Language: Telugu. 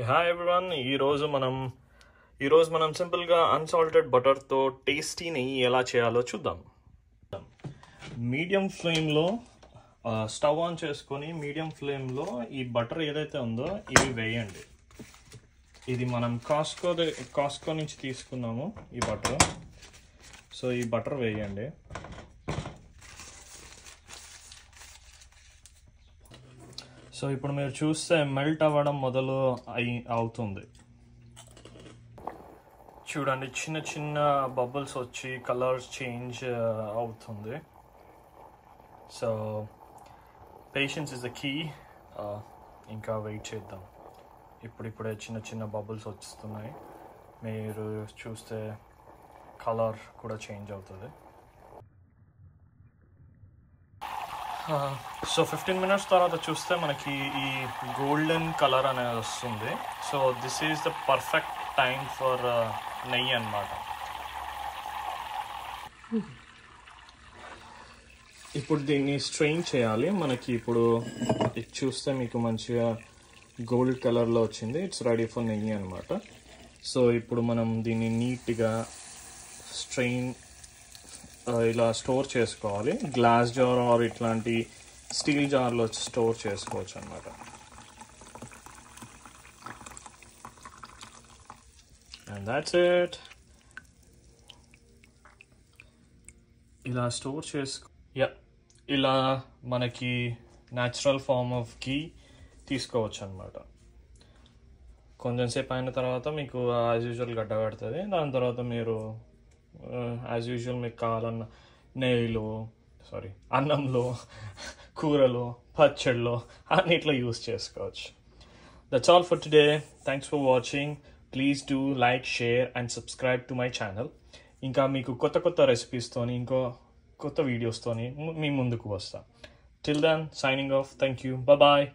హాయ్ ఎవ్రీవన్, ఈరోజు మనం సింపుల్గా అన్సాల్టెడ్ బటర్తో టేస్టీ నెయ్యి ఎలా చేయాలో చూద్దాం. మీడియం ఫ్లేమ్లో స్టవ్ ఆన్ చేసుకొని మీడియం ఫ్లేమ్లో ఈ బటర్ ఏదైతే ఉందో ఇవి వేయండి. ఇది మనం కాస్కో నుంచి తీసుకున్నాము ఈ బటర్. సో ఈ బటర్ వేయండి. సో ఇప్పుడు మీరు చూస్తే మెల్ట్ అవ్వడం అవుతుంది. చూడండి, చిన్న చిన్న బబుల్స్ వచ్చి కలర్స్ చేంజ్ అవుతుంది. So patience is the key. ఇంకా వెయిట్ చేద్దాం. ఇప్పుడే చిన్న చిన్న బబుల్స్ వస్తున్నాయి. మీరు చూస్తే కలర్ కూడా చేంజ్ అవుతుంది. సో 15 మినిట్స్ తర్వాత చూస్తే మనకి ఈ గోల్డెన్ కలర్ అనేది వస్తుంది. So this is the perfect time for నెయ్యి అన్నమాట. ఇప్పుడు దీన్ని స్ట్రెయిన్ చేయాలి. మనకి ఇప్పుడు ఇది చూస్తే మీకు మంచిగా గోల్డ్ కలర్లో వచ్చింది. ఇట్స్ రెడీ ఫర్ నెయ్యి అనమాట. సో ఇప్పుడు మనం దీన్ని నీట్గా స్ట్రెయిన్ ఇలా స్టోర్ చేసుకోవాలి. గ్లాస్ జార్ ఆర్ ఇట్లాంటి స్టీల్ జార్లో స్టోర్ చేసుకోవచ్చు అన్నమాట. And that's it. ఇలా స్టోర్ ఇలా మనకి న్యాచురల్ ఫార్మ్ ఆఫ్ ఘీ తీసుకోవచ్చు అన్నమాట. కొంచెం సేపు అయిన తర్వాత మీకు యాజ్ యూజువల్ గడ్డ కడుతుంది. దాని తర్వాత మీరు యాజ్ యూజువల్ మీకు కావాలన్న అన్నంలో, కూరలో, పచ్చడిలో అన్నిట్లో యూస్ చేసుకోవచ్చు. That's all for today. Thanks for watching. Please do like, share and subscribe to my channel. ఇంకా మీకు కొత్త రెసిపీస్తోని, ఇంకో కొత్త వీడియోస్తోని మీ ముందుకు వస్తా. Till then, signing off. Thank you. Bye.